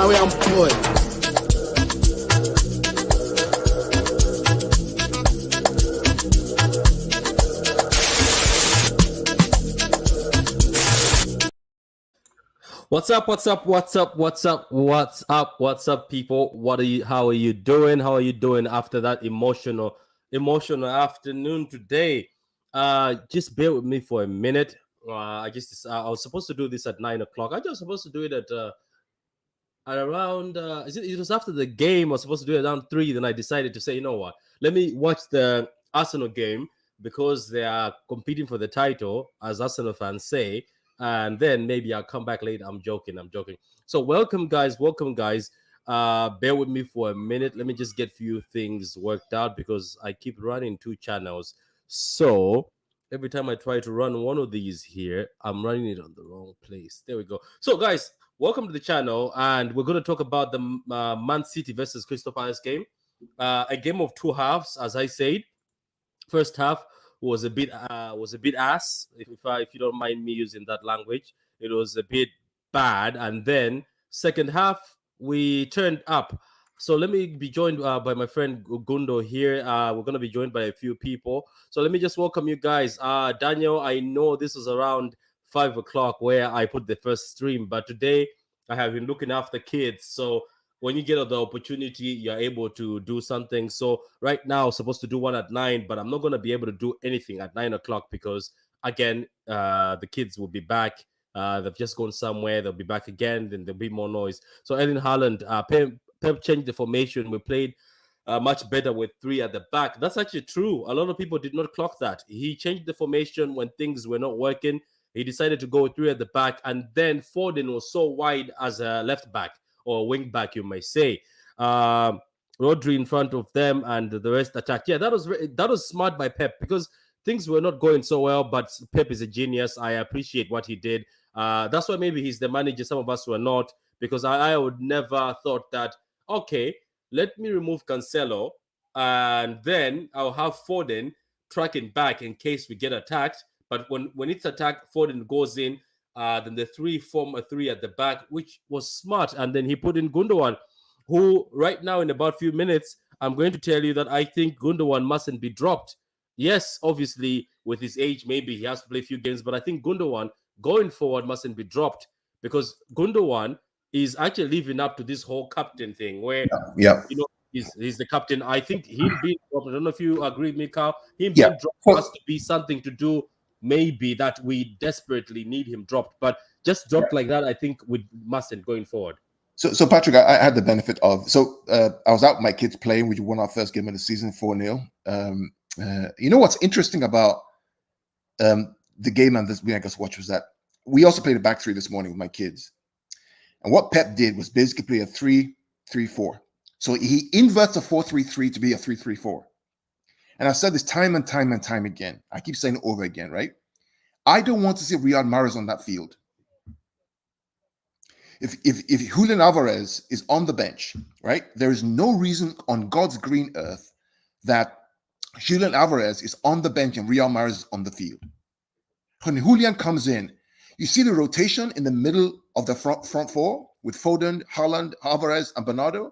Now we on board. What's up, people? How are you doing? How are you doing after that emotional afternoon today? Just bear with me for a minute. I was supposed to do this at 9 o'clock. I was supposed to do it at around it was after the game. I was supposed to do it around 3. Then I decided to say, you know what? Let me watch the Arsenal game because they are competing for the title, as Arsenal fans say. And then maybe I'll come back later. I'm joking. So welcome, guys. Bear with me for a minute. Let me just get a few things worked out because I keep running 2 channels. So every time I try to run one of these here, I'm running it on the wrong place. There we go. So, guys, welcome to the channel. And we're going to talk about the Man City versus Crystal Palace game. A game of 2 halves, as I said. First half was a bit ass, if you don't mind me using that language. It was a bit bad, and then second half we turned up. So let me be joined by my friend Gundo here. We're going to be joined by a few people. So let me just welcome you guys. Daniel, I know this was around 5 o'clock where I put the first stream, but today I have been looking after kids. So when you get the opportunity, you're able to do something. So right now, I'm supposed to do one at 9, but I'm not going to be able to do anything at 9 o'clock because, again, the kids will be back. They've just gone somewhere. They'll be back again. Then there'll be more noise. So Haaland, Pep changed the formation. We played much better with 3 at the back. That's actually true. A lot of people did not clock that. He changed the formation when things were not working. He decided to go with 3 at the back. And then Foden was so wide as a left back, or wing back, you may say. Rodri in front of them and the rest attack. Yeah, that was smart by Pep because things were not going so well, but Pep is a genius. I appreciate what he did. That's why maybe he's the manager. Some of us were not, because I would never thought that, okay, let me remove Cancelo and then I'll have Foden tracking back in case we get attacked. But when it's attacked, Foden goes in. Then the 3 form a 3 at the back, which was smart. And then he put in Gundogan, who right now in about a few minutes, I'm going to tell you that I think Gundogan mustn't be dropped. Yes, obviously, with his age, maybe he has to play a few games, but I think Gundogan going forward mustn't be dropped because Gundogan is actually living up to this whole captain thing where, he's the captain. I think him being dropped, I don't know if you agree with me, Carl, him being dropped has to be something to do maybe that we desperately need him dropped, but just dropped like that, I think we mustn't going forward. So Patrick, I had the benefit of, I was out with my kids playing. We won our first game of the season 4-0. You know what's interesting about the game and this we I guess watch was that we also played a back 3 this morning with my kids. And what Pep did was basically play a 3-3-4. So he inverts a 4-3-3 to be a 3-3-4. And I've said this time and time again. I keep saying it over again, right? I don't want to see Riyad Mahrez on that field. If Julian Alvarez is on the bench, right, there is no reason on God's green earth that Julian Alvarez is on the bench and Riyad Mahrez is on the field. When Julian comes in, you see the rotation in the middle of the front 4 with Foden, Haaland, Alvarez, and Bernardo.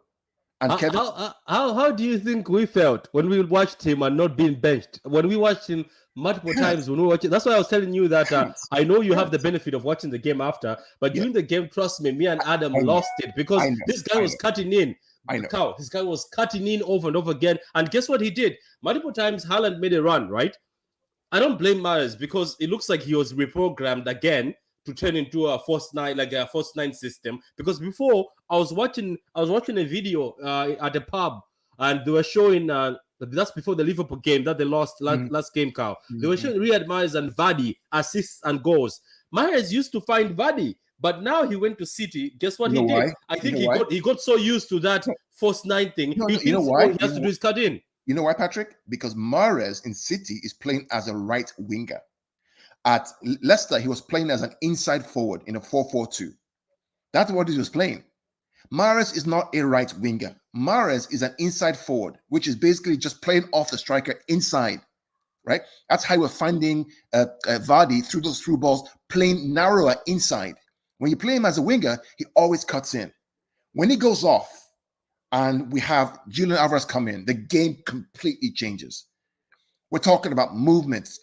How do you think we felt when we watched him and not being benched? When we watched him multiple times, when we watched it, that's why I was telling you that I know you have the benefit of watching the game after, but during the game, trust me and Adam lost it because this guy was cutting in. This guy was cutting in over and over again. And guess what he did? Multiple times, Haaland made a run, right? I don't blame Mahrez because it looks like he was reprogrammed again to turn into a false 9, like a false 9 system. Because before I was watching a video at a pub, and they were showing that's before the Liverpool game that they lost last game, Carl. They were showing Riyad Mahrez and Vardy assists and goals. Mahrez used to find Vardy, but now he went to City. Guess what he did? I think he got so used to that false 9 thing. He has to do is cut in. You know why, Patrick? Because Mahrez in City is playing as a right winger. At Leicester, he was playing as an inside forward in a 4-4-2. That's what he was playing. Mahrez is not a right winger. Mahrez is an inside forward, which is basically just playing off the striker inside, right? That's how we're finding Vardy through those through balls, playing narrower inside. When you play him as a winger, he always cuts in. When he goes off and we have Julian Alvarez come in, the game completely changes. We're talking about movements,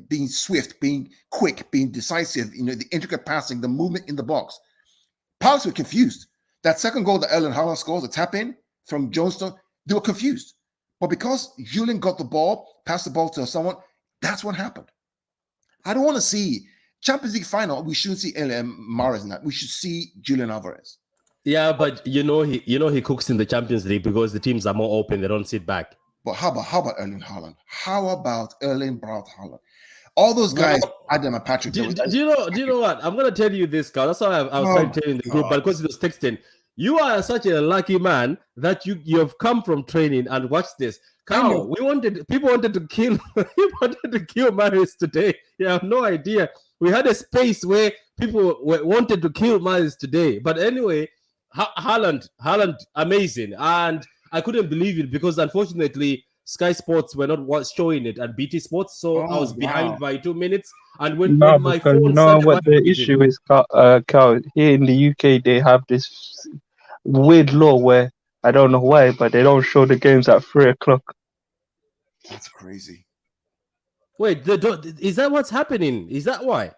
being swift, being quick, being decisive, the intricate passing, the movement in the box. Palace were confused. That second goal that Erling Haaland scores, the tap in from Johnstone, they were confused. But because Julian got the ball, passed the ball to someone, that's what happened. I don't want to see Champions League final. We shouldn't see Mahrez in that. We should see Julian Alvarez. Yeah, but he cooks in the Champions League because the teams are more open. They don't sit back. But how about Erling Haaland? How about Erling Braut Haaland? All those guys, Adam and Patrick. Do you know what? I'm gonna tell you this, Carl. That's why I was trying to tell you in the group, but because it was texting. You are such a lucky man that you have come from training and watched this. Carl, people wanted to kill Mahrez today. You have no idea. We had a space where people wanted to kill Mahrez today. But anyway, Haaland, amazing. And I couldn't believe it because unfortunately Sky Sports were not showing it and BT Sports, so I was behind by 2 minutes. And when my phone, you know what the issue is, Carl. Here in the UK, they have this weird law where I don't know why, but they don't show the games at 3:00. That's crazy. Wait, is that what's happening? Is that why?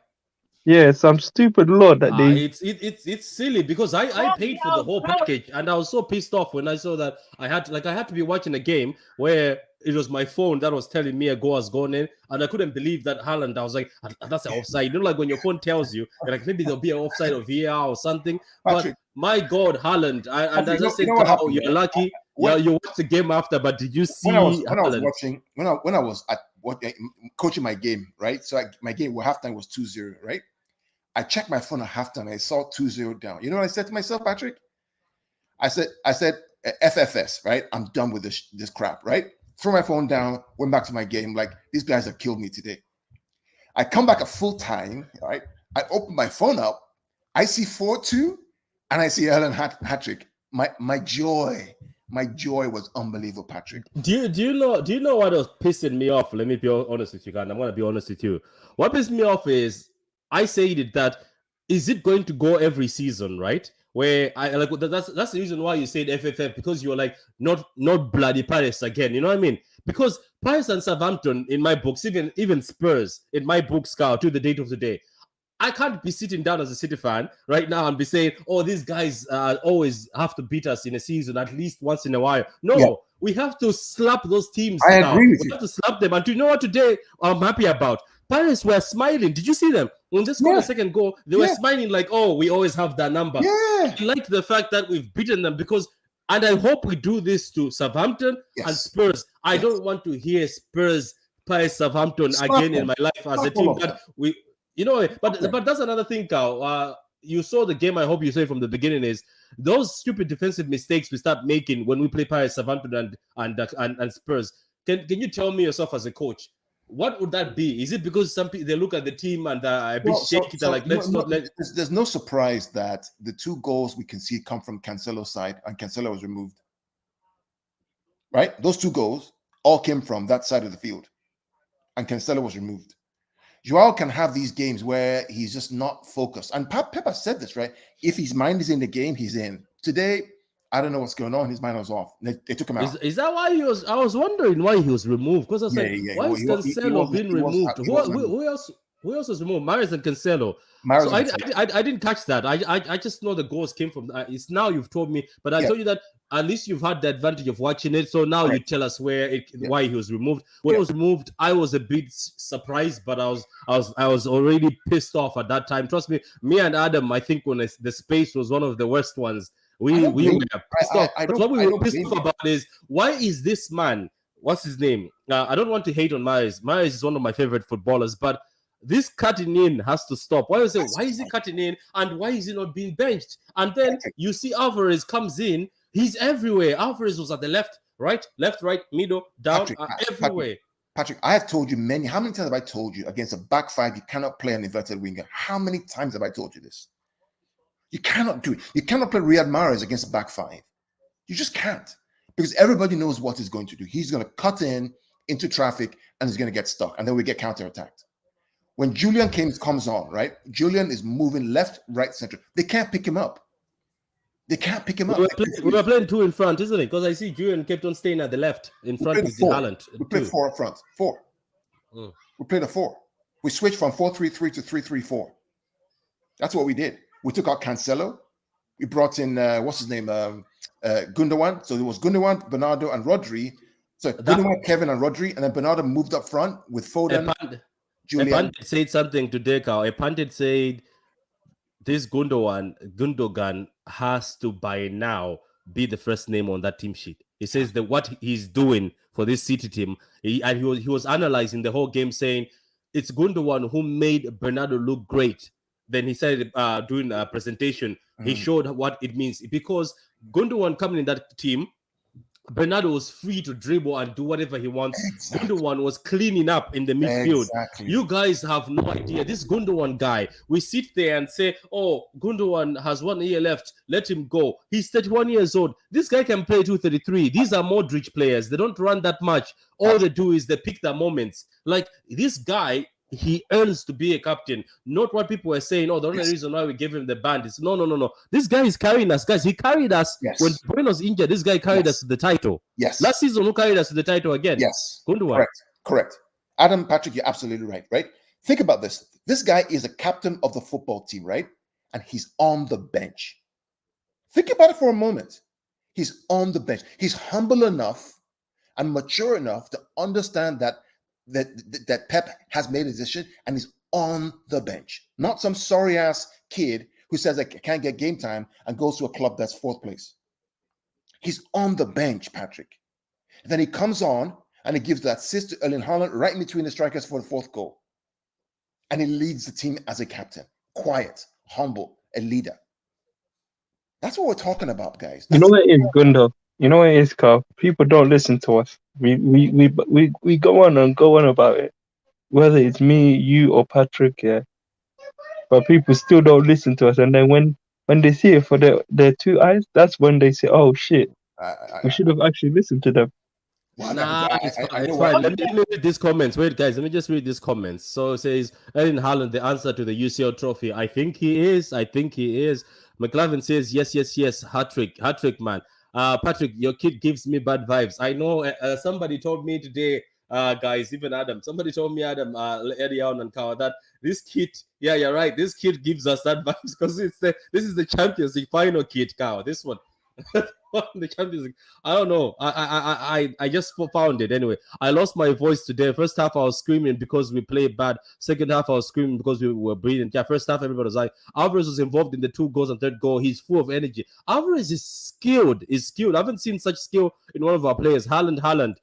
Yeah, some stupid law that they. It's silly because I paid for the whole package and I was so pissed off when I saw that I had to be watching a game where it was my phone that was telling me a goal has gone in, and I couldn't believe that Haaland. I was like, that's an offside. You know, like when your phone tells you, like maybe there'll be an offside or VAR or something. Patrick, but my God, Haaland! And as I said, you're lucky. You watched the game after, but did you see? When I was coaching my game, right? So my game, halftime was 2-0, right? I checked my phone at halftime. I saw 2-0 down. You know what I said to myself, Patrick? I said, FFS, right? I'm done with this crap, right? Threw my phone down, went back to my game. Like, these guys have killed me today. I come back at full time, right? I open my phone up. I see 4-2, and I see Haaland hat-trick. My joy was unbelievable, Patrick. Do you know what was pissing me off? Let me be honest with you, guys. I'm gonna be honest with you. What pissed me off is I said that is it going to go every season, right? Where I like that's the reason why you said FFF, because you're like not bloody Paris again. You know what I mean? Because Paris and Southampton in my books, even Spurs in my books, Scout to the date of the day. I can't be sitting down as a City fan right now and be saying, "Oh, these guys always have to beat us in a season at least once in a while." No, we have to slap those teams. I agree with you. We have to slap them. And do you know what today I'm happy about? Paris were smiling. Did you see them? When they scored the second goal, they were smiling like, "Oh, we always have that number." Yeah. I like the fact that we've beaten them because, and I hope we do this to Southampton and Spurs. I don't want to hear Spurs, Paris, Southampton again in my life as a team that we. You know, but that's another thing, Carl. You saw the game. I hope you say from the beginning is those stupid defensive mistakes we start making when we play Paris, Southampton, and Spurs. Can you tell me yourself as a coach, what would that be? Is it because some people they look at the team and a bit shaky? They're like, there's no surprise that the 2 goals we can see come from Cancelo's side, and Cancelo was removed. Right, those 2 goals all came from that side of the field, and Cancelo was removed. Joao can have these games where he's just not focused. And Pep has said this, right? If his mind is in the game, he's in. Today, I don't know what's going on. His mind was off. They took him out. Is that why he was? I was wondering why he was removed. Because I was why is Cancelo being removed? Who else was removed? Mahrez and Cancelo. So I didn't catch that. I just know the goals came from. It's now you've told me, but I told you that at least you've had the advantage of watching it. So now you tell us why he was removed. When he was removed, I was a bit surprised, but I was already pissed off at that time. Trust me, me and Adam, I think when the space was one of the worst ones. We were pissed off. But what we were pissed off about is why is this man? What's his name? I don't want to hate on Mahrez. Mahrez is one of my favorite footballers, but this cutting in has to stop. Why is he cutting in and why is he not being benched? And then you see Alvarez comes in. He's everywhere. Alvarez was at the left, right, middle, down, everywhere. Patrick, I have told you how many times have I told you against a back five you cannot play an inverted winger? How many times have I told you this? You cannot do it. You cannot play Riyad Mahrez against a back five. You just can't, because everybody knows what he's going to do. He's going to cut into traffic and he's going to get stuck, and then we get counterattacked. When Julian comes on, right? Julian is moving left, right, center. They can't pick him up. They can't pick him We up. were playing two in front, isn't it? Because I see Julian kept on staying at the left in front with the Haaland. We played 4 up front. 4. We played a 4. We switched from 4-3-3 to 3-3-4. That's what we did. We took out Cancelo. We brought in what's his name, Gundogan. So it was Gundogan, Bernardo, and Rodri. So Gundogan, Kevin, and Rodri, and then Bernardo moved up front with Foden. Julian. A pundit said something today, Carl. A pundit said this Gundogan has to by now be the first name on that team sheet. He says that what he's doing for this City team, he was analyzing the whole game, saying it's Gundogan who made Bernardo look great. Then he started doing a presentation. He showed what it means, because Gundogan coming in that team, Bernardo was free to dribble and do whatever he wants. Exactly. Gundogan was cleaning up in the midfield. Exactly. You guys have no idea. This Gundogan guy, we sit there and say, oh, Gundogan has 1 year left. Let him go. He's 31 years old. This guy can play 233. These are Modric players. They don't run that much. All they do is they pick their moments. Like this guy, he earns to be a captain, not what people were saying. Oh, the only reason why we gave him the band is no. This guy is carrying us, guys. He carried us when Bruno was injured. This guy carried us to the title. Yes. Last season, who carried us to the title again? Yes. Gundogan. Correct. Adam, Patrick, you're absolutely right? Think about this. This guy is a captain of the football team, right? And he's on the bench. Think about it for a moment. He's on the bench. He's humble enough and mature enough to understand that Pep has made a decision and he's on the bench, not some sorry ass kid who says I can't get game time and goes to a club that's 4th place. He's on the bench, Patrick. And then he comes on and he gives that assist to Erling Haaland right in between the strikers for the 4th goal. And he leads the team as a captain, quiet, humble, a leader. That's what we're talking about, guys. You know what it is, Gundo? You know what it is, Carl? People don't listen to us. We go on about it. Whether it's me, you, or Patrick, yeah. But people still don't listen to us. And then when they see it for their 2 eyes, that's when they say, oh shit, we should have actually listened to them. It's fine. Let me read these comments. Wait, guys, let me just read these comments. So it says, Erling Haaland, the answer to the UCL trophy. I think he is. McLavin says, yes. Hat-trick, man. Patrick, your kid gives me bad vibes. I know somebody told me today, guys, even Adam, somebody told me, early on and Kawa, that this kid, yeah, you're right. This kid gives us that vibes because this is the Champions League final kid, Kawa. This one. The Champions League. I don't know. I just found it anyway. I lost my voice today. First half I was screaming because we played bad. Second half I was screaming because we were brilliant. Yeah, first half everybody was like, Alvarez was involved in the 2 goals and 3rd goal. He's full of energy. Alvarez is skilled. I haven't seen such skill in one of our players. Haaland.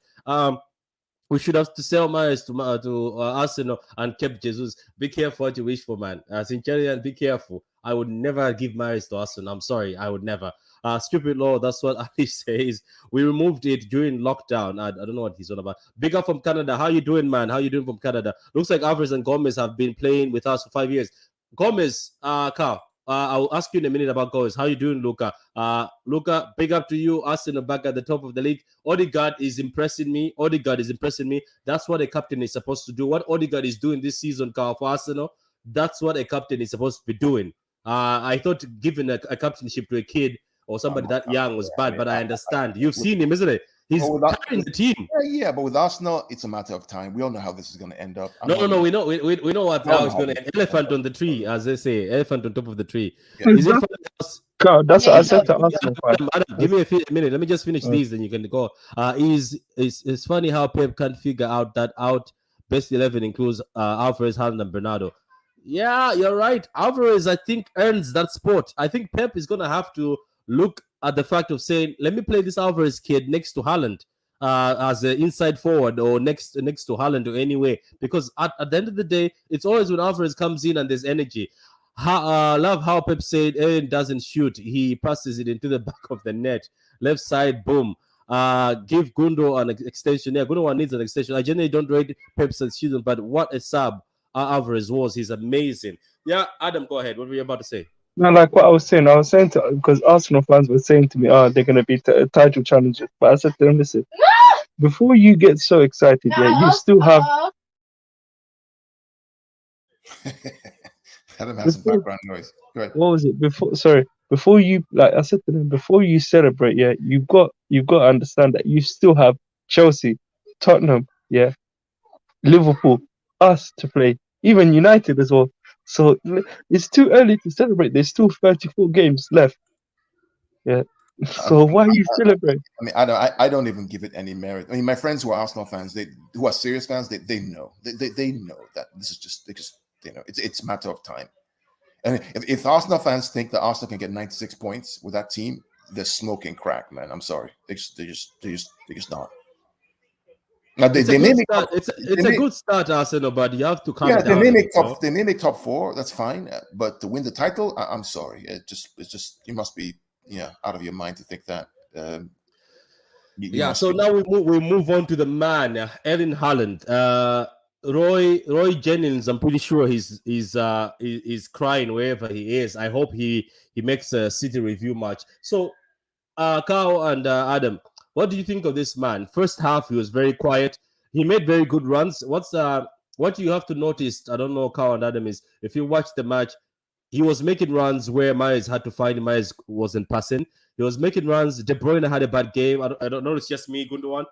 We should have to sell Mahrez to Arsenal and kept Jesus. Be careful what you wish for, man. Sincerely, be careful. I would never give Mahrez to Arsenal. I'm sorry, I would never. Stupid law, that's what Ali says. We removed it during lockdown. I don't know what he's on about. Big up from Canada. How you doing, man? How you doing from Canada? Looks like Alvarez and Gomez have been playing with us for 5 years. Gomez, Carl, I'll ask you in a minute about Gomez. How you doing, Luca? Luca, big up to you. Arsenal back at the top of the league. Odegaard is impressing me. That's what a captain is supposed to do. What Odegaard is doing this season, Carl, for Arsenal, that's what a captain is supposed to be doing. I thought giving a captainship to a kid or somebody that young was bad, but I understand. You've seen him, isn't it? He's carrying the team. Yeah, but with Arsenal, it's a matter of time. We all know how this is going to end up. No. We know how it's going to end. Elephant on the tree, as they say. Elephant on top of the tree. Yeah. Is it God, that's what I said to Arsenal. Adam, give me a minute. Let me just finish these, then you can go. It's funny how Pep can't figure out that best 11 includes Alvarez, Haaland, and Bernardo. Yeah, you're right. Alvarez, I think, earns that spot. I think Pep is going to have to look at the fact of saying, let me play this Alvarez kid next to Haaland as an inside forward or next to Haaland or anyway. Because at the end of the day, it's always when Alvarez comes in and there's energy. Love how Pep said Aaron doesn't shoot. He passes it into the back of the net. Left side, boom. Give Gundo an extension. Yeah, Gundo needs an extension. I generally don't rate Pep's season, but what a sub Alvarez was. He's amazing. Yeah, Adam, go ahead. What were you about to say? No, like what I was saying because Arsenal fans were saying to me, they're going to be title challengers. But I said to them, listen, before you get so excited, you still have... Adam has some background noise. Go ahead. What was it? before you, like I said to them, before you celebrate, yeah, you've got to understand that you still have Chelsea, Tottenham, yeah, Liverpool, us to play, even United as well. So it's too early to celebrate. There's still 34 games left. Yeah. So why are you celebrating? I mean, I don't even give it any merit. I mean, my friends who are Arsenal fans, who are serious fans, they know. They know that this is just it's a matter of time. And if Arsenal fans think that Arsenal can get 96 points with that team, they're smoking crack, man. I'm sorry. They just not. Now It's a good start. It's a good start, Arsenal, but you have to calm down. They may make top 4. That's fine, but to win the title, I'm sorry. It's just you must be out of your mind to think that. So now we move on to the man, Erling Haaland. Roy Jennings, I'm pretty sure he's crying wherever he is. I hope he makes a City review match. So, Carl and Adam, what do you think of this man? First half, he was very quiet. He made very good runs. What you have to notice, I don't know, Carl and Adam, is if you watch the match, he was making runs where Myers had to find him. Myers wasn't passing. He was making runs. De Bruyne had a bad game. I don't know. It's just me, Gundogan,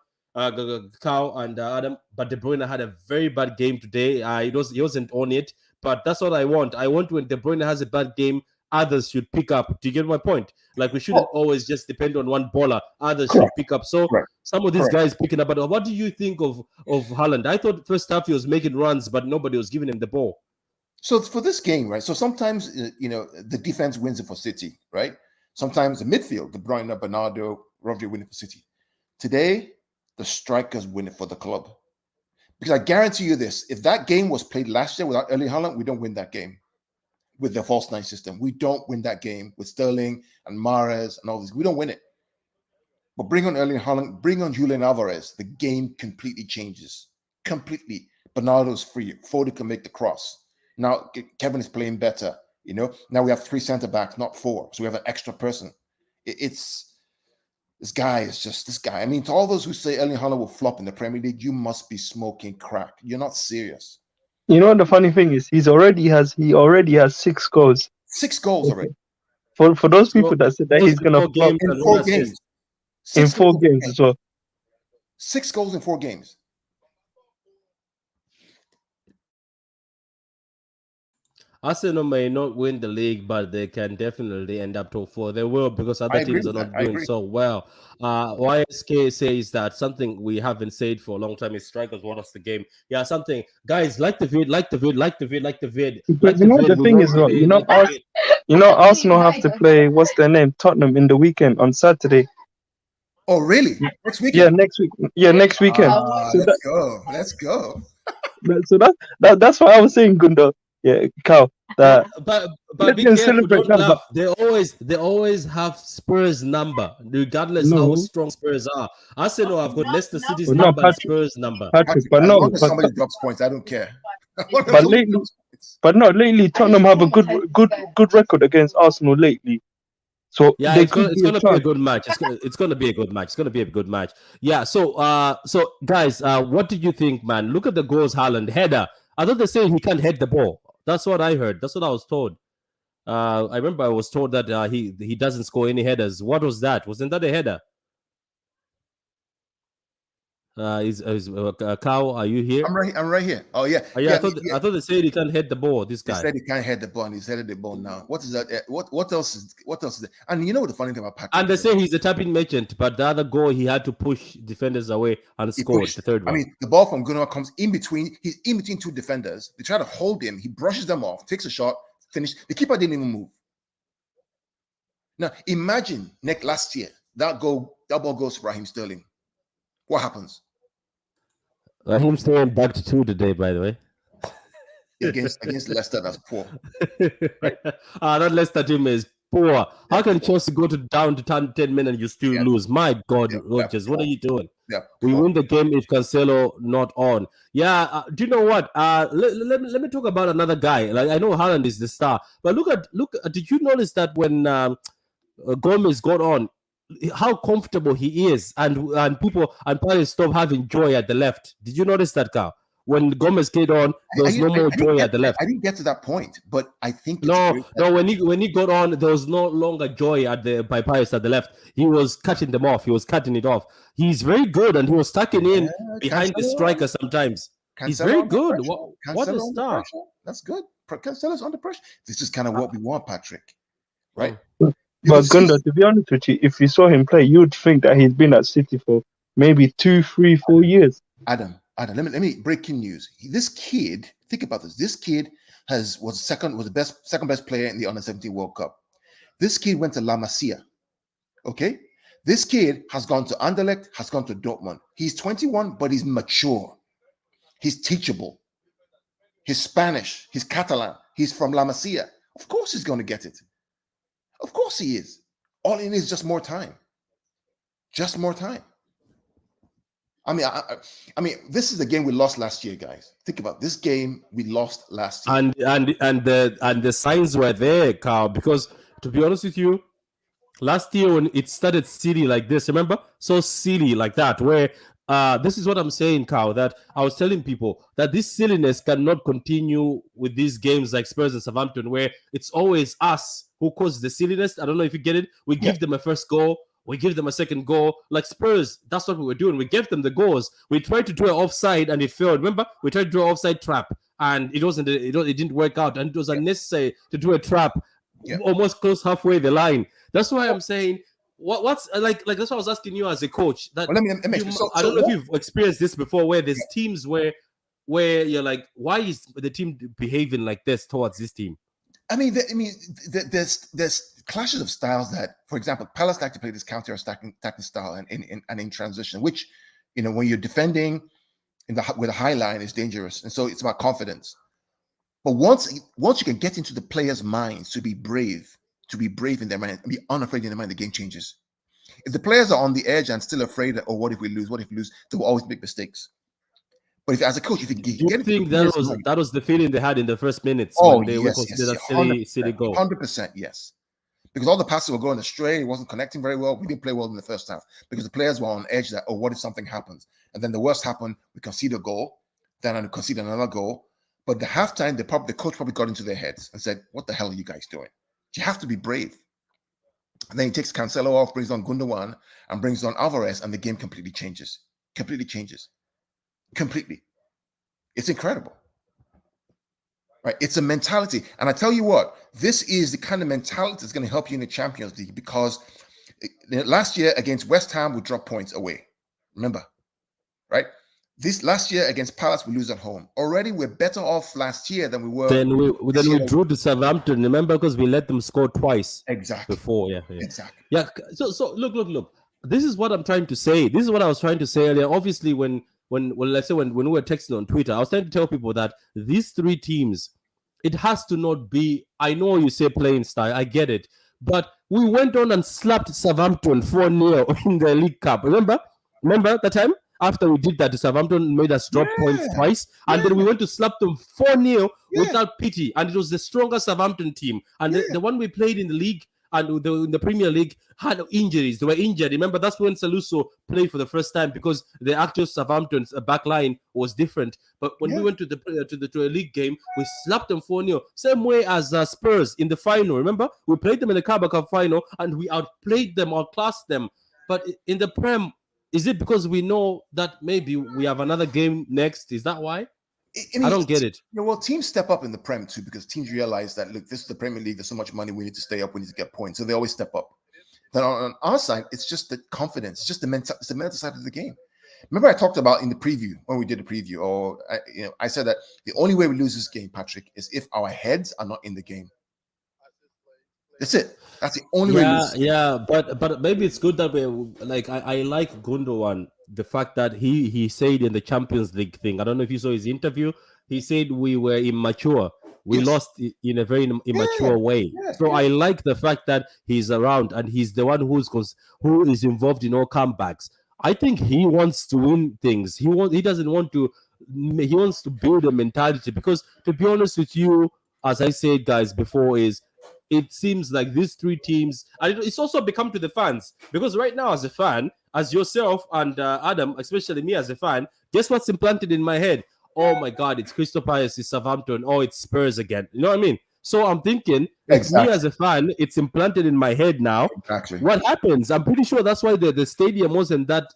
Cow, and Adam. But De Bruyne had a very bad game today. He wasn't on it. But that's what I want. I want when De Bruyne has a bad game, others should pick up. Do you get my point? Like, we shouldn't always just depend on one baller. Others should pick up. So some of these guys picking up. But what do you think of Haaland? I thought first half he was making runs, but nobody was giving him the ball. So for this game, right? So sometimes, the defense wins it for City, right? Sometimes the midfield, De Bruyne, Bernardo, Rodri win it for City. Today, the strikers win it for the club. Because I guarantee you this, if that game was played last year without Erling Haaland, we don't win that game with the false nine system. We don't win that game with Sterling and Mahrez and all this. We don't win it. But bring on Erling Haaland, bring on Julian Alvarez, the game completely changes. Completely. Bernardo's free. Foden can make the cross. Now Kevin is playing better. Now we have 3 center backs, not 4. So we have an extra person. This guy. I mean, to all those who say Erling Haaland will flop in the Premier League, you must be smoking crack. You're not serious. You know what the funny thing is? He already has 6 goals. 6 goals already. For those people that said that he's gonna flop in 4 games. In 4 games as well. 6 goals in 4 games. Arsenal may not win the league, but they can definitely end up top 4. They will, because other teams are not doing so well. YSK says that something we haven't said for a long time is strikers won us the game. Yeah, something. Guys, like the vid. Because the thing is, Arsenal have to play, what's their name? Tottenham in the weekend on Saturday. Oh, really? Next weekend? Yeah, next week. Yeah, next weekend. Let's go. So that's what I was saying, Gundo. Yeah, Cal. But be careful, don't laugh. They always have Spurs number, regardless how strong Spurs are. Arsenal have got Leicester City's number and Spurs number. Patrick, but somebody drops points, I don't care. But lately Tottenham have a good record against Arsenal lately. So yeah, it's gonna be a good match. It's gonna be a good match. It's gonna be a good match. Yeah. So guys, what did you think, man? Look at the goals, Haaland header. I thought they say he can't head the ball. That's what I heard. That's what I was told. I remember I was told that he doesn't score any headers. What was that? Wasn't that a header? Cow, are you here? I'm right here. Oh yeah. I thought they said he can't head the ball. This guy. They said he can't head the ball, and he's headed the ball now. What is that? What else is there? And you know the funny thing about Patrick? And they say he's a tapping merchant, but the other goal he had to push defenders away and scored the third one. I mean, the ball from Gunnar comes in between. He's in between 2 defenders. They try to hold him. He brushes them off, takes a shot, finish. The keeper didn't even move. Now imagine last year that ball goes to Raheem Sterling. What happens? Raheem Sterling back to 2 today, by the way. Against Leicester, that's poor. Right? That Leicester team is poor. How can Chelsea go down to 10 men and you still lose? My God, Rodgers, what are you doing? Yeah, we win the game if Cancelo not on. Yeah, do you know what? Let me talk about another guy. Like, I know Haaland is the star, but look at. Did you notice that when Gomez got on, how comfortable he is, and people and players stop having joy at the left? Did you notice that, Carl? when Gomez came on, there was no more joy at the left. I didn't get to that point, but I think no. When he got on, there was no longer joy at the by Pius at the left. He was cutting them off. He was cutting it off. He's very good, and he was tucking in behind the striker sometimes. He's very good. What a star! That's good. Cancelo's under pressure. This is kind of what we want, Patrick. Right? But Gunda, to be honest with you, if you saw him play, you would think that he's been at City for maybe 2, 3, 4 years. Adam, let me breaking news. This kid, think about this. This kid was the second best player in the Under-17 World Cup. This kid went to La Masia. Okay? This kid has gone to Anderlecht, has gone to Dortmund. He's 21, but he's mature. He's teachable. He's Spanish. He's Catalan. He's from La Masia. Of course he's going to get it. Of course he is. All he needs is just more time. Just more time. I mean, this is the game we lost last year, guys. Think about this game we lost last year. And the signs were there, Carl, because to be honest with you, last year when it started silly like this, remember? So silly like that, where this is what I'm saying, Carl, that I was telling people that this silliness cannot continue with these games like Spurs and Southampton, where it's always us who causes the silliness. I don't know if you get it. We give them a first goal. We give them a second goal. Like Spurs, that's what we were doing. We gave them the goals. We tried to do an offside and it failed. Remember? We tried to do an offside trap and it didn't work out. And it was unnecessary to do a trap almost close halfway the line. That's why I'm saying, what's like that's what I was asking you as a coach. That I don't know if you've experienced this before, where there's teams where you're like, why is the team behaving like this towards this team? There's clashes of styles that, for example, Palace like to play this counter-attacking style and in transition, which, when you're defending with a high line is dangerous. And so it's about confidence. But once you can get into the players' minds to be brave in their mind and be unafraid in their mind, the game changes. If the players are on the edge and still afraid that, what if we lose? They will always make mistakes. But if as a coach, if you think that was the feeling they had in the first minutes when they were considered silly goal. 100%, yes. Because all the passes were going astray, it wasn't connecting very well. We didn't play well in the first half because the players were on edge that, what if something happens? And then the worst happened, we concede a goal, then we concede another goal. But the halftime, the coach probably got into their heads and said, what the hell are you guys doing? You have to be brave. And then he takes Cancelo off, brings on Gundogan, and brings on Alvarez, and the game completely changes. Completely. It's incredible. Right? It's a mentality. And I tell you what, this is the kind of mentality that's going to help you in the Champions League, because last year against West Ham, we dropped points away. Remember, right? This last year against Palace, we lose at home. Already, we're better off last year than we were. Then we drew to Southampton. Remember, because we let them score twice. Exactly. Before, Exactly. Yeah. So look. This is what I'm trying to say. This is what I was trying to say earlier. Obviously, when let's say when we were texting on Twitter, I was trying to tell people that these three teams, it has to not be. I know you say playing style. I get it, but we went on and slapped Southampton 4-0 in the League Cup. Remember that time? After we did that, Southampton made us drop points twice. And then we went to slap them 4-0 without pity. And it was the strongest Southampton team. And the one we played in the league and in the Premier League had injuries. They were injured. Remember, that's when Saluso played for the first time, because the actual Southampton's back line was different. But when we went to a league game, we slapped them 4-0. Same way as Spurs in the final. Remember? We played them in the Carabao Cup final and we outplayed them, outclassed them. But in the Prem, is it because we know that maybe we have another game next? Is that why? I don't get it. Well, teams step up in the Prem too, because teams realize that, look, this is the Premier League. There's so much money. We need to stay up. We need to get points. So they always step up. Then on our side, it's just the confidence. It's just the mental side of the game. Remember, I talked about in the preview, when we did a preview, or I said that the only way we lose this game, Patrick, is if our heads are not in the game. That's it. That's the only way. But maybe it's good that we I like Gundogan, the fact that he said in the Champions League thing. I don't know if you saw his interview. He said we were immature. We lost in a very immature way. I like the fact that he's around and he's the one who is involved in all comebacks. I think he wants to win things. He doesn't want to. He wants to build a mentality, because, to be honest with you, as I said, guys, before, it seems like these three teams, and it's also become to the fans, because right now, as a fan, as yourself and Adam, especially me as a fan, guess what's implanted in my head? oh my God, it's Crystal Palace, it's Southampton, oh, it's Spurs again. You know what I mean? So I'm thinking, if me Exactly. as a fan, it's implanted in my head now. Exactly. What happens? I'm pretty sure that's why the stadium wasn't that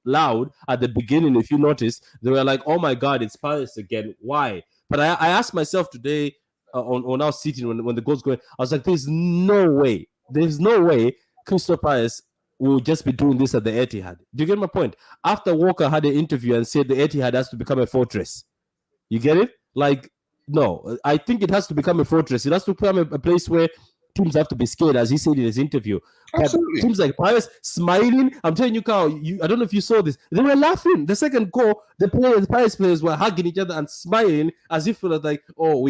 loud at the beginning. If you notice, they were like, "Oh my God, it's Palace again." Why? But I asked myself today on our sitting when the goals going, I was like, there's no way Crystal Palace will just be doing this at the Etihad. Do you get my point? After Walker had an interview and said the Etihad has to become a fortress, you get it? Like, no, I think it has to become a fortress. It has to become a place where teams have to be scared, as he said in his interview. But Absolutely. teams like Paris smiling. I'm telling you, Carl, I don't know if you saw this. They were laughing. The second goal, the Paris players were hugging each other and smiling as if it was like, oh,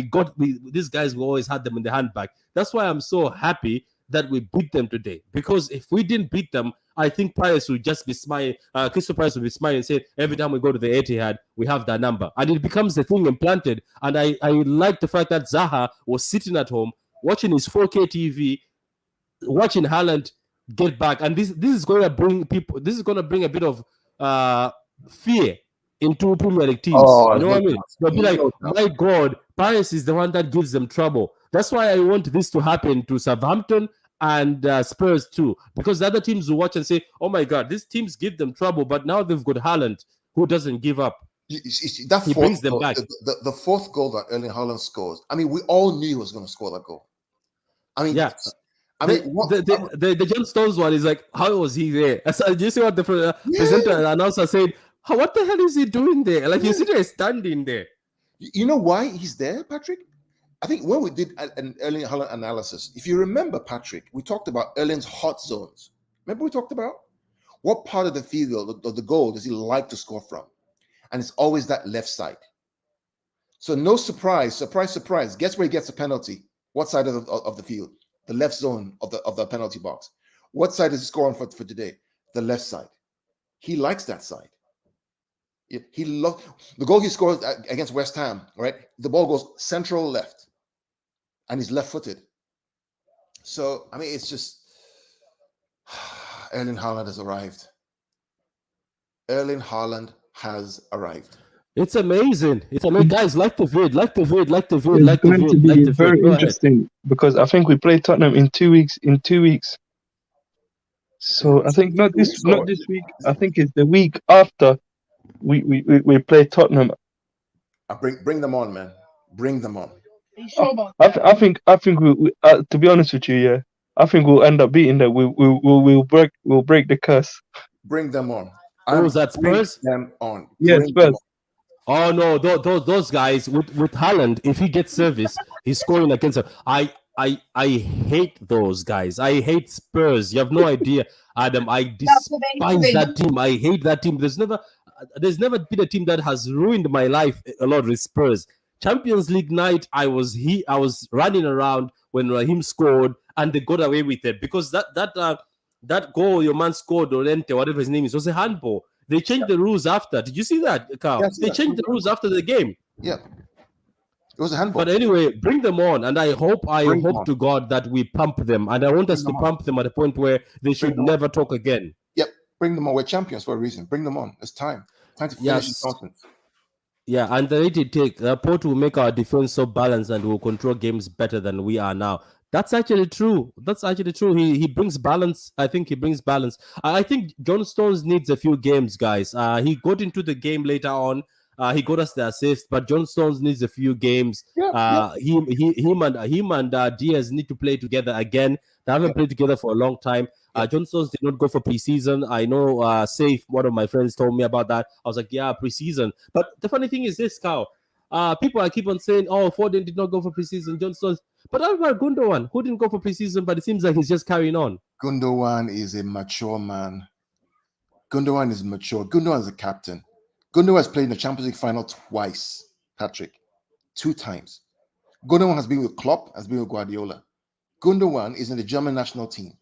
these guys, we always had them in the handbag. That's why I'm so happy that we beat them today. Because if we didn't beat them, I think Paris would just be smiling. Crystal Palace would be smiling and say, every time we go to the Etihad, we have that number. And it becomes the thing implanted. And I like the fact that Zaha was sitting at home, watching his 4K TV, watching Haaland get back. And this is going to bring people, this is going to bring a bit of fear into Premier League teams. Oh, you know what I no mean? doubt. They'll be like, No doubt. my God, Paris is the one that gives them trouble. That's why I want this to happen to Southampton and Spurs too, because the other teams will watch and say, "Oh my God, these teams give them trouble," but now they've got Haaland, who doesn't give up. That He brings them back. The fourth goal that Erling Haaland scores. I mean, we all knew he was going to score that goal. I mean, Yeah. The John Stones one is like, how was he there? So, do you see what the presenter announcer said? What the hell is he doing there? Like, you see there standing there. You know why he's there, Patrick? I think when we did an Erling Haaland analysis, if you remember, Patrick, we talked about Erling's hot zones. Remember we talked about? What part of the field or the goal does he like to score from? And it's always that left side. So no surprise. Guess where he gets a penalty? What side of the field? The left zone of the penalty box. What side is he scoring for today? The left side. He likes that side. He loves the goal he scores against West Ham, right? The ball goes central left, and he's left-footed. So, I mean, it's just Erling Haaland has arrived. Erling Haaland has arrived. It's amazing. It's amazing. Guys, like the vid. It's going to be very interesting because I think we play Tottenham in 2 weeks. So I think not this week. I think it's the week after we play Tottenham. Bring them on, man. Bring them on. I think we to be honest with you, yeah, I think we'll end up beating them. We'll break the curse. Bring them on. Who was that, Spurs? Bring them on. Yeah, Spurs. Oh no, those guys with Haaland, if he gets service, he's scoring against them. I hate those guys. I hate Spurs. You have no idea, Adam. I despise that team. I hate that team. There's never been a team that has ruined my life a lot with Spurs. Champions League night, I was running around when Raheem scored, and they got away with it because that goal your man scored, Orente, whatever his name is, was a handball. They changed the rules after. Did you see that, Carl? Yes, they changed the rules after the game. Yeah. It was a handball. But anyway, bring them on. And I hope to God that we pump them. And I want us to pump them at a point where they should never talk again. Yep. Bring them on. We're champions for a reason. Bring them on. It's time. Time to finish the nonsense. Yeah, and the rate it take, Port will make our defense so balanced and will control games better than we are now. That's actually true. He brings balance. I think he brings balance. I think John Stones needs a few games, guys. He got into the game later on. He got us the assist, but John Stones needs a few games. Him and Diaz need to play together again. They haven't played together for a long time. John Stones did not go for preseason. I know Safe, one of my friends, told me about that. I was like, yeah, preseason. But the funny thing is this, Carl. People keep on saying, oh, Foden did not go for preseason. John Stones. But what about Gundogan, who didn't go for preseason, but it seems like he's just carrying on? Gundogan is a mature man. Gundogan is mature. Gundogan is a captain. Gundogan has played in the Champions League final twice, Patrick. 2 times. Gundogan has been with Klopp, has been with Guardiola. Gundogan is in the German national team.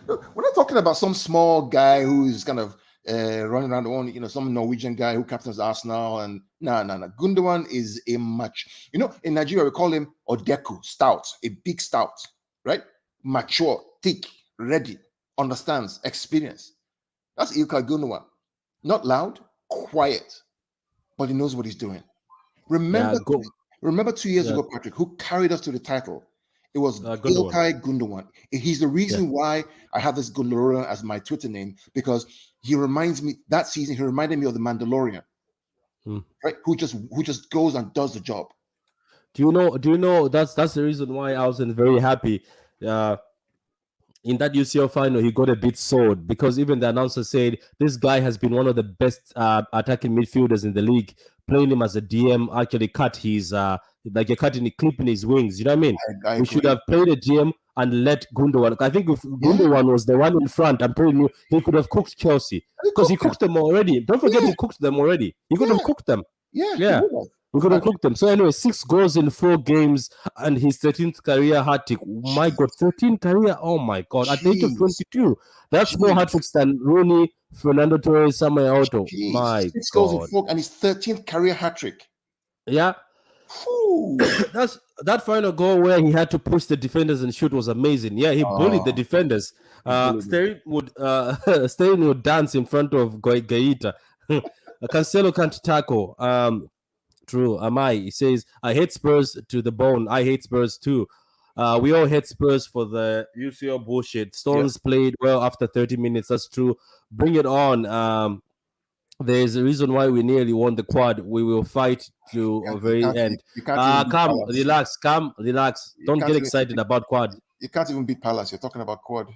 We're not talking about some small guy who is kind of running around the world, some Norwegian guy who captains Arsenal. And no. Gundogan is a match. In Nigeria, we call him Odeku, stout, a big stout, right? Mature, thick, ready, understands, experience. That's Ilkay Gundogan. Not loud, quiet. but he knows what he's doing. Yeah, Remember 2 years Yeah. ago, Patrick, who carried us to the title? It was Gundogan. Ilkay Gundogan. He's the reason why I have this Gundogan as my Twitter name, because he reminds me that season. He reminded me of the Mandalorian, right? Who just goes and does the job. Do you know that's the reason why I wasn't very happy in that UCL final. He got a bit sold because even the announcer said this guy has been one of the best attacking midfielders in the league. Playing him as a DM actually cut his like a clip in his wings. You know what I mean? I We should have played a DM and let Gundogan. I think if Gundogan was the one in front, I'm telling you, he could have cooked Chelsea because he cooked them already. Don't forget, he cooked them already. He could have cooked them. Yeah. We could have cooked them. So anyway, 6 goals in 4 games and his 13th career hat-trick. My God, 13 career. Oh my God, at the age of 22, that's more hat-tricks than Rooney, Fernando Torres, Samuel Auto. My 6 God. goals in 4 and his 13th career hat-trick. Yeah. That's that final goal where he had to push the defenders and shoot was amazing. Yeah, he bullied the defenders. Sterling would dance in front of Gaeta. Cancelo can't tackle. True. Amai, he says, I hate Spurs to the bone. I hate Spurs too. We all hate Spurs for the UCL bullshit. Stones played well after 30 minutes. That's true. Bring it on. There's a reason why we nearly won the quad. We will fight to the very end. Calm, relax. Don't get excited about quad. You can't even beat Palace. You're talking about quad.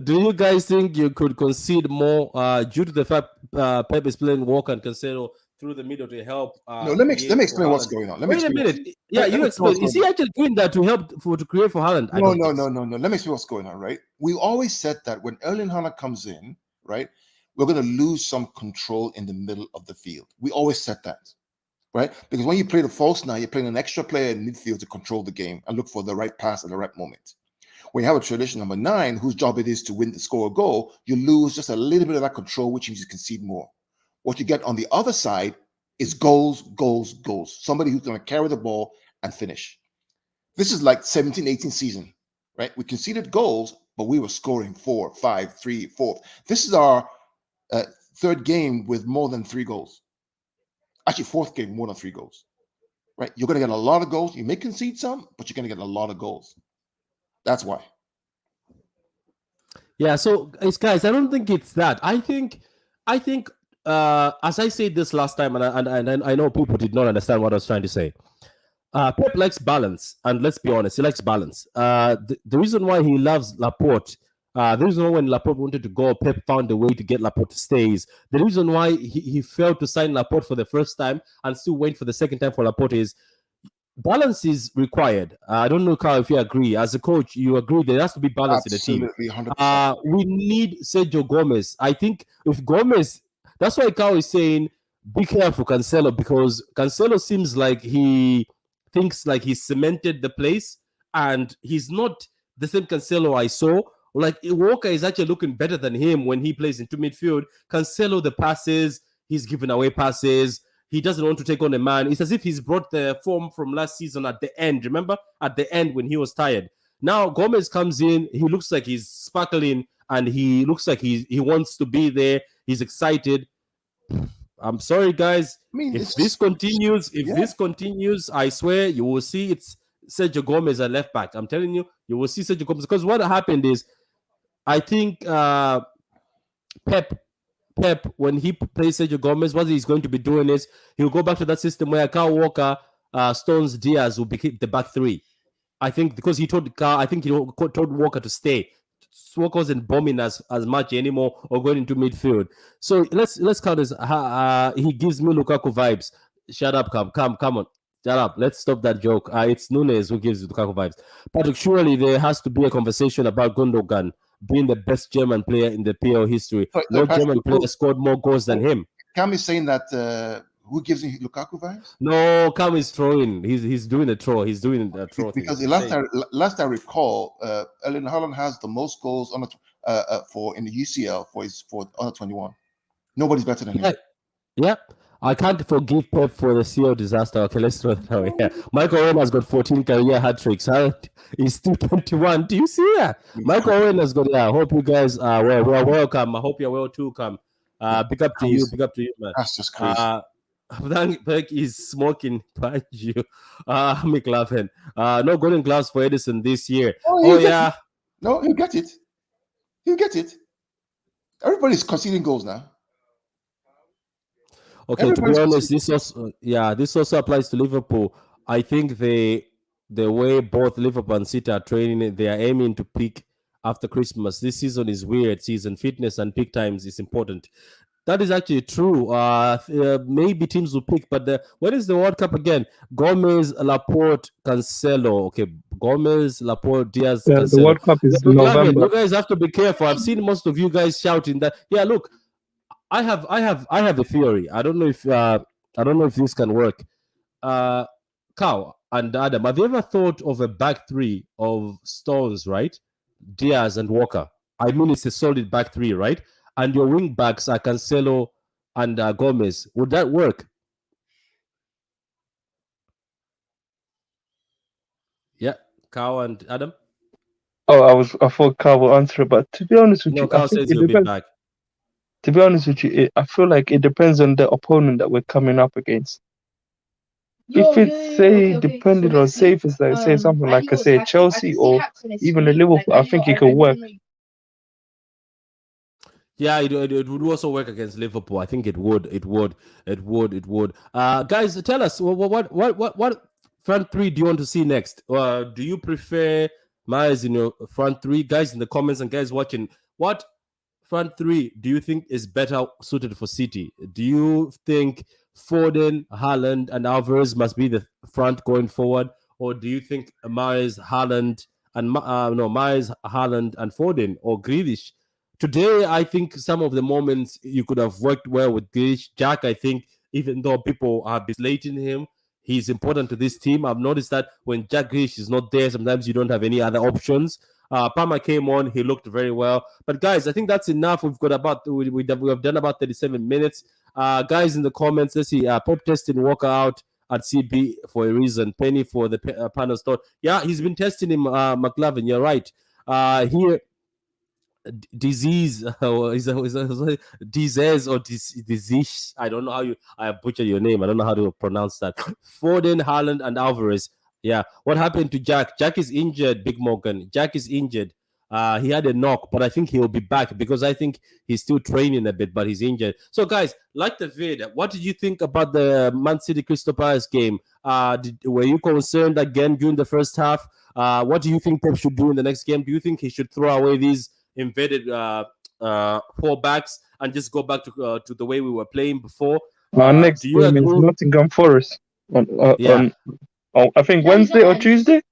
Do you guys think you could concede more due to the fact Pep is playing Walker and Cancelo through the middle to help? No, let me explain what's going on. Wait a minute. Yeah, you explain. Is he actually doing that to help to create for Haaland? No. Let me explain what's going on, right? We always said that when Erling Haaland comes in, right, we're going to lose some control in the middle of the field. We always said that, right? Because when you play the false nine, you're playing an extra player in midfield to control the game and look for the right pass at the right moment. When you have a tradition number 9, whose job it is to score a goal, you lose just a little bit of that control, which means you concede more. What you get on the other side is goals. Somebody who's going to carry the ball and finish. This is like 17-18 season, right? We conceded goals, but we were scoring 4, 5, 3, 4. This is our 3rd game with more than 3 goals. Actually, 4th game, more than 3 goals, right? You're going to get a lot of goals. You may concede some, but you're going to get a lot of goals. That's why. Yeah, so guys, I don't think it's that. I think as I said this last time, and I know people did not understand what I was trying to say. Pep likes balance, and let's be honest, he likes balance. The reason why he loves Laporte, the reason why when Laporte wanted to go, Pep found a way to get Laporte to stay. Is the reason why he failed to sign Laporte for the first time and still wait for the second time for Laporte is balance is required. I don't know, Carl, if you agree. As a coach, you agree there has to be balance in the team. 100%. We need Sergio Gomez. I think if Gomez, that's why Carl is saying, be careful, Cancelo, because Cancelo seems like he thinks like he's cemented the place, and he's not the same Cancelo I saw. Like Walker is actually looking better than him when he plays into midfield. Cancelo, the passes, he's giving away passes. He doesn't want to take on a man. It's as if he's brought the form from last season at the end. Remember? At the end when he was tired. Now Gomez comes in. He looks like he's sparkling and he looks like he wants to be there. He's excited. I'm sorry, guys. If this continues, I swear you will see it's Sergio Gomez at left back. I'm telling you, you will see Sergio Gomez. Because what happened is, I think Pep, when he plays Sergio Gomez, what he's going to be doing is he'll go back to that system where Kyle Walker, Stones, Diaz will be the back 3. I think because he told Walker to stay. Walker wasn't bombing as much anymore or going into midfield. So let's count this. He gives me Lukaku vibes. Shut up, come on. Shut up. Let's stop that joke. It's Nunes who gives Lukaku vibes. Patrick, surely there has to be a conversation about Gundogan being the best German player in the PL history. No German player scored more goals than him. Cam is saying that who gives him Lukaku vibes? No, Cam is throwing. He's doing a throw. He's doing a throw. Because last I recall, Erling Haaland has the most goals on for in the UCL for under 21. Nobody's better than him. Yeah. I can't forgive Pep for the CL disaster. Okay, let's throw that away. Yeah. Michael Owen has got 14 career hat-tricks. He's still 21. Do you see that? Michael Owen has got, I hope you guys are well. Welcome. I hope you're well too, Cam. Big up to you. Big up to you, man. That's just crazy. Frank is smoking behind you. McLaughlin. No golden gloves for Edison this year. Oh yeah. No, he'll get it. He'll get it. Everybody's conceding goals now. Okay, to be honest, this also applies to Liverpool. I think the way both Liverpool and City are training, they are aiming to peak after Christmas. This season is weird season. Fitness and peak times is important. That is actually true. Maybe teams will pick, but when is the World Cup again? Gomez, Laporte, Cancelo. Okay, Gomez, Laporte, Diaz, Yeah, Cancelo. the World Cup is November. You guys have to be careful. I've seen most of you guys shouting that. Yeah, look, I have a theory. I don't know if this can work. Cow and Adam, have you ever thought of a back three of Stones, right? Diaz and Walker. I mean, it's a solid back three, right? And your wing backs are Cancelo and Gomez. Would that work? Yeah, Cow and Adam. Oh, I thought Carl would answer it, but to be honest with you, Cow I think says it he'll be depends. back. To be honest with you, I feel like it depends on the opponent that we're coming up against. If it's depending on say if it's like say something like I say Chelsea or even the Liverpool, I think it could work. Yeah, it would also work against Liverpool. I think it would. Guys, tell us what front three do you want to see next? Do you prefer Myers in your front three? Guys in the comments and guys watching, what front three do you think is better suited for City? Do you think Foden, Haaland, and Alvarez must be the front going forward, or do you think Myers, Haaland, and Myers, Haaland, and Foden or Grealish? Today, I think some of the moments you could have worked well with Grealish. Jack, I think, even though people are slating him, he's important to this team. I've noticed that when Jack Grealish is not there, sometimes you don't have any other options. Palmer came on, he looked very well. But guys, I think that's enough. We've got we have done about 37 minutes. Guys in the comments, let's see. Pop testing Walker out at CB for a reason. Penny for the panel store. Yeah, he's been testing him, McLavin. You're right. Here. Disease disease or disease. I don't know how I butchered your name. I don't know how to pronounce that. Foden, Haaland, and Alvarez. Yeah. What happened to Jack? Jack is injured, Big Morgan. Jack is injured. He had a knock, but I think he'll be back because I think he's still training a bit, but he's injured. So, guys, like the vid, what did you think about the Man City Crystal Palace game? Were you concerned again during the first half? What do you think Pep should do in the next game? Do you think he should throw away these invaded four backs and just go back to the way we were playing before? Our next game is Nottingham Forest on I think Wednesday or Tuesday.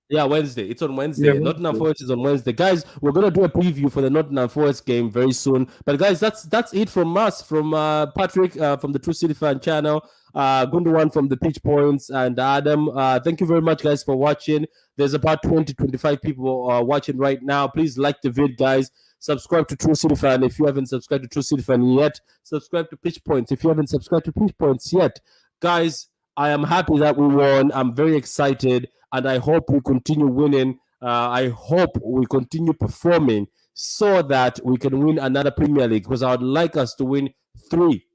Yeah, Wednesday. It's on Wednesday. Yeah, Nottingham Forest is on Wednesday. Guys, we're going to do a preview for the Nottingham Forest game very soon. But guys, that's it from us, from Patrick from the True City Fan channel, Gundogan from the Pitch Points, and Adam. Thank you very much, guys, for watching. There's about 20-25 people watching right now. Please like the vid, guys. Subscribe to True City Fan if you haven't subscribed to True City Fan yet. Subscribe to Pitch Points if you haven't subscribed to Pitch Points yet. Guys, I am happy that we won. I'm very excited. And I hope we continue winning. I hope we continue performing so that we can win another Premier League, because I would like us to win 3.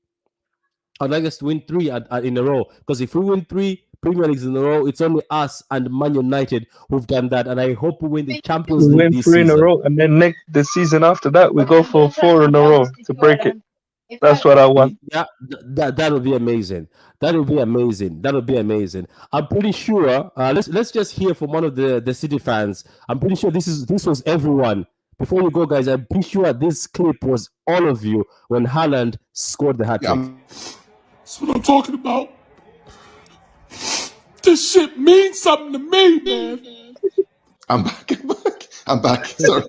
I'd like us to win 3 in a row. Because if we win 3 Premier Leagues in a row, it's only us and Man United who've done that. And I hope we win the Champions League this season. We win 3 in a row, and then the season after that, we go for 4 in a row to break it. That's what I want. Yeah, that would be amazing. That would be amazing. I'm pretty sure. Let's just hear from one of the City fans. I'm pretty sure this was everyone. Before you go, guys, I'm pretty sure this clip was all of you when Haaland scored the hat trick. That's what I'm talking about. This shit means something to me, man. I'm back. Sorry.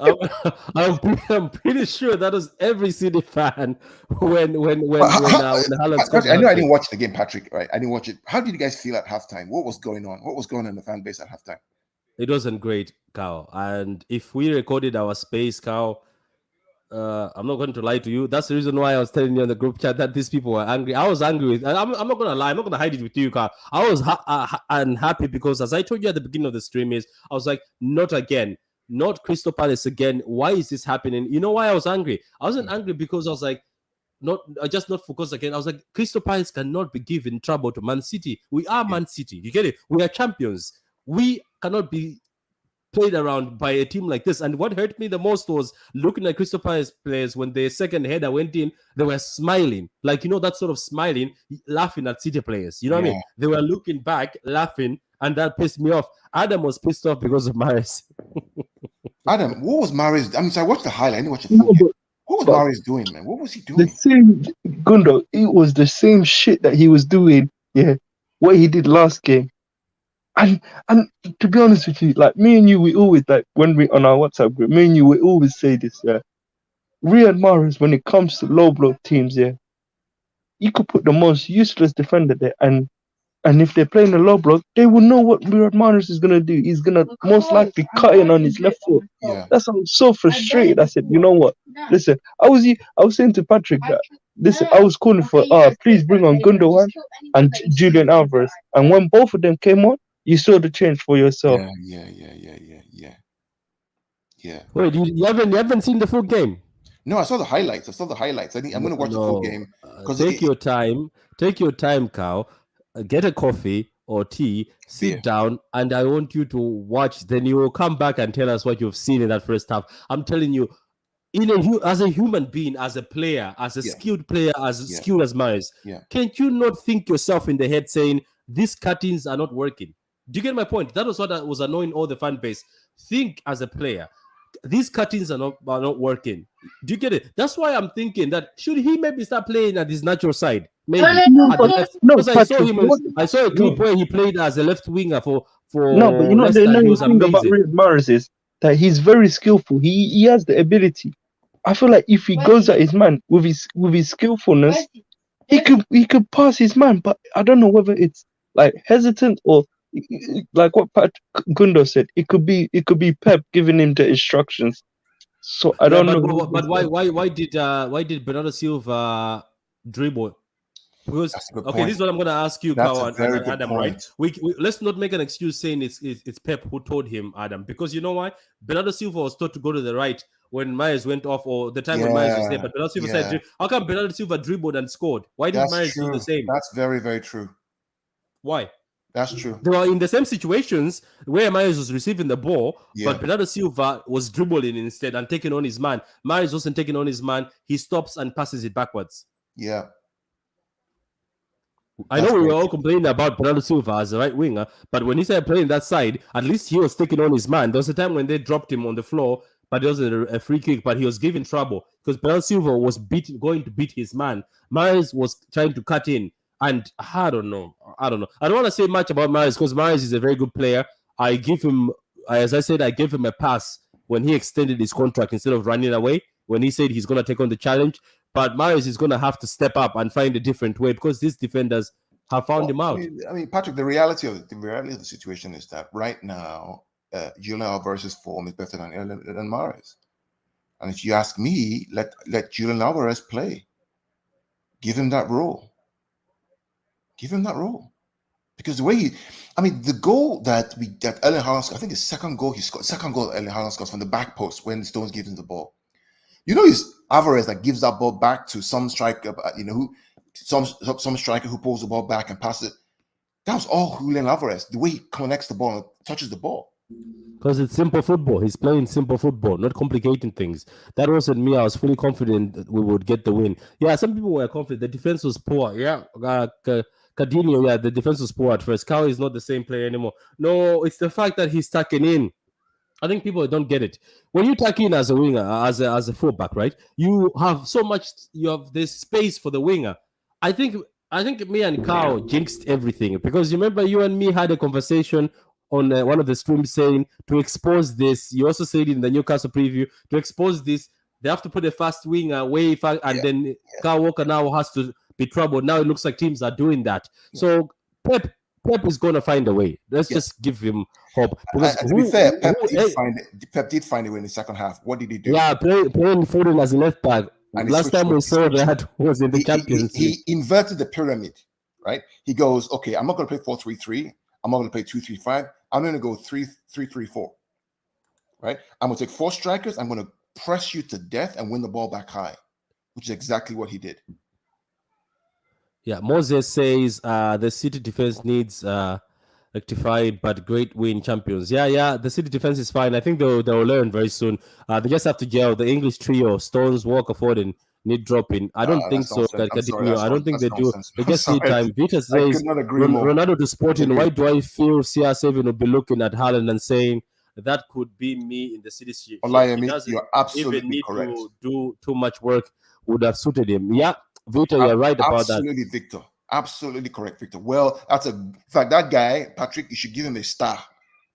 I'm pretty sure that was every City fan when Haaland scored. I know I didn't watch the game, Patrick. Right? I didn't watch it. How did you guys feel at halftime? What was going on? What was going on in the fan base at halftime? It wasn't great, Cow. And if we recorded our space, Cow, I'm not going to lie to you. That's the reason why I was telling you in the group chat that these people were angry. I was angry with. I'm not going to lie. I'm not going to hide it with you, Cow. I was unhappy because, as I told you at the beginning of the stream, I was like, not again. not Crystal Palace again. Why is this happening? You know why I was angry? I wasn't angry because I was like, not focused again. I was like, Crystal Palace cannot be given trouble to Man City. We are Man City. You get it? We are champions. We cannot be played around by a team like this. And what hurt me the most was looking at Crystal Palace players when the second header went in, they were smiling. Like, that sort of smiling, laughing at City players. You know what I mean? They were looking back, laughing, and that pissed me off. Adam was pissed off because of Mahrez. Adam, what was Mahrez? I mean, so I watched the highlight. I didn't watch the full game. What was Mahrez doing, man? What was he doing? The same, Gundo, it was the same shit that he was doing, what he did last game. And to be honest with you, like me and you, we always, like when we on our WhatsApp group, me and you, we always say this, Riyad Mahrez, when it comes to low block teams, you could put the most useless defender there, and if they're playing a low block, they will know what Riyad Mahrez is gonna do. He's gonna most likely cut in on his left foot. Yeah. That's why I'm so frustrated. I said, you know what? Listen, I was saying to Patrick that, listen, I was calling for please bring on Gundogan and Julian Alvarez. And when both of them came on, you saw the change for yourself. Yeah. Wait, you haven't seen the full game? No, I saw the highlights. I think I'm going to watch the full game. Take your time, Cal. Get a coffee or tea, sit down, and I want you to watch. Then you will come back and tell us what you've seen in that first half. I'm telling you, as a human being, as a player, as a skilled player, as skilled as Mahrez, can't you not think yourself in the head saying, these cuttings are not working? Do you get my point? That was what was annoying all the fan base. Think as a player. These cuttings are not working. Do you get it? That's why I'm thinking that should he maybe start playing at his natural side? Maybe. Because I saw a clip where he played as a left winger for No, but Leicester. the thing about Riyad Mahrez is that he's very skillful. He has the ability. I feel like if he goes at his man with his skillfulness, he could pass his man. But I don't know whether it's like hesitant or like what Pat Gundo said. It could be Pep giving him the instructions. So I don't know. But why did Bernardo Silva dribble? Because this is what I'm going to ask you, Kao and Adam. Right? We let's not make an excuse saying it's Pep who told him, Adam, because you know why? Bernardo Silva was told to go to the right when Mahrez went off, or the time when Mahrez was there. But Bernardo Silva said, "How come Bernardo Silva dribbled and scored? Why didn't Mahrez do the same?" That's very, very true. Why? That's true. They were in the same situations where Mahrez was receiving the ball, but Bernardo Silva was dribbling instead and taking on his man. Mahrez wasn't taking on his man. He stops and passes it backwards. Yeah. I know we were all complaining about Bernardo Silva as a right winger, but when he started playing that side, at least he was taking on his man. There was a time when they dropped him on the floor, but it wasn't a free kick, but he was giving trouble because Bernardo Silva was going to beat his man. Mahrez was trying to cut in, and I don't know. I don't want to say much about Mahrez because Mahrez is a very good player. I gave him a pass when he extended his contract instead of running away, when he said he's going to take on the challenge. But Mahrez is going to have to step up and find a different way because these defenders have found him out. I mean, Patrick, the reality of the situation is that right now, Julian Alvarez's form is better than Mahrez. And if you ask me, let Julian Alvarez play. Give him that role. Because the way the goal that Erling Haaland, I think his second goal Erling Haaland scores from the back post when Stones gives him the ball. It's Alvarez that gives that ball back to some striker, some striker who pulls the ball back and passes it. That was all Julian Alvarez, the way he connects the ball and touches the ball. Because it's simple football. He's playing simple football, not complicating things. That wasn't me. I was fully confident that we would get the win. Yeah, some people were confident. The defense was poor. Yeah, Cadinho, the defense was poor at first. Kao is not the same player anymore. No, it's the fact that he's tucking in. I think people don't get it. When you tuck in as a winger, as a fullback, right? You have so much. You have this space for the winger. I think me and Kao jinxed everything because you remember you and me had a conversation on one of the streams saying to expose this. You also said in the Newcastle preview to expose this. They have to put a fast winger way far, and then Kyle Walker now has to be troubled. Now it looks like teams are doing that. Yeah. So Pep is going to find a way. Let's just give him hope. Because to be fair, Pep did find a way in the second half. What did he do? Yeah, playing Foden as a left back. And last time we saw that was in the Champions League. He inverted the pyramid, right? He goes, okay, I'm not going to play 4-3-3. I'm not going to play 2-3-5. I'm going to go 3-3-3-4. right? I'm going to take 4 strikers. I'm going to press you to death and win the ball back high, which is exactly what he did. Yeah, Moses says the City defense needs rectified, but great win champions. Yeah, the City defense is fine. I think they'll learn very soon. They just have to gel. The English trio, Stones, Walker, Foden, need dropping. I don't think That's so. nonsense. I'm sorry, I don't think they that's do. nonsense. They I'm just need sorry. time. Vita I says could not agree more. Ronaldo to Sporting. Agree. Why do I feel CR7 will be looking at Haaland and saying that could be me in the City shirt? He Olayemi, doesn't you're even absolutely need correct. to do too much work. Would have suited him. Yeah, Vita, you're right about that. Absolutely, Victor. Absolutely correct, Victor. Well, in fact, that guy, Patrick, you should give him a star.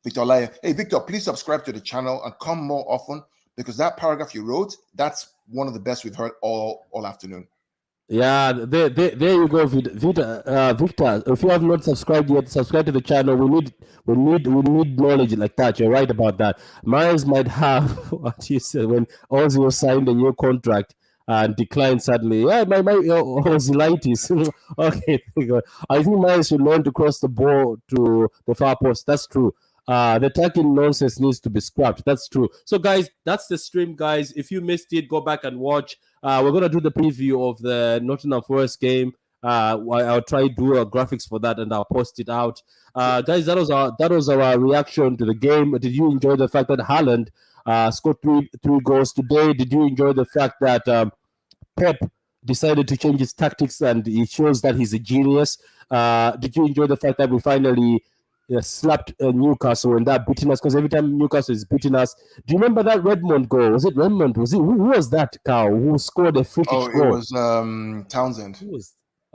Victor Olaya. Hey, Victor, please subscribe to the channel and come more often, because that paragraph you wrote, that's one of the best we've heard all afternoon. Yeah, there you go, Victor. If you have not subscribed yet, subscribe to the channel. We need knowledge like that. You're right about that. Miles might have what you said when Ozil signed a new contract and declined suddenly. Yeah, my Ozilitis. Okay, I think Miles should learn to cross the ball to the far post. That's true. The attacking nonsense needs to be scrapped. That's true. So, guys, that's the stream, guys. If you missed it, go back and watch. We're gonna do the preview of the Nottingham Forest game. I'll try to do graphics for that and I'll post it out. Guys, that was our reaction to the game. Did you enjoy the fact that Haaland scored three goals today? Did you enjoy the fact that Pep decided to change his tactics and it shows that he's a genius? Did you enjoy the fact that we finally slapped Newcastle and that beating us? Because every time Newcastle is beating us, do you remember that Redmond goal? Was it Redmond? Who was that cow who scored a free kick goal? It was Townsend.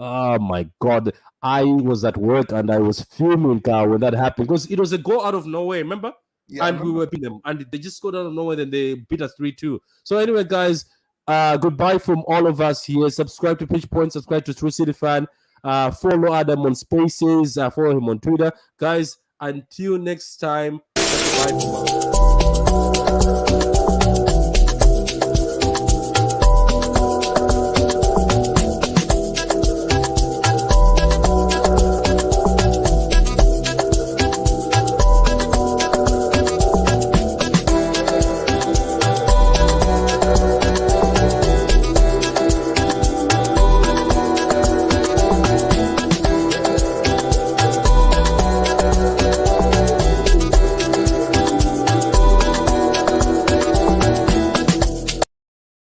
Oh my God! I was at work and I was fuming, cow, when that happened, because it was a goal out of nowhere. Remember? Yeah, and we were beating them, and they just scored out of nowhere. Then they beat us 3-2. So anyway, guys, goodbye from all of us here. Subscribe to Pitch Point. Subscribe to True City Fan. Follow Adam on Spaces. Follow him on Twitter. Guys, until next time, bye.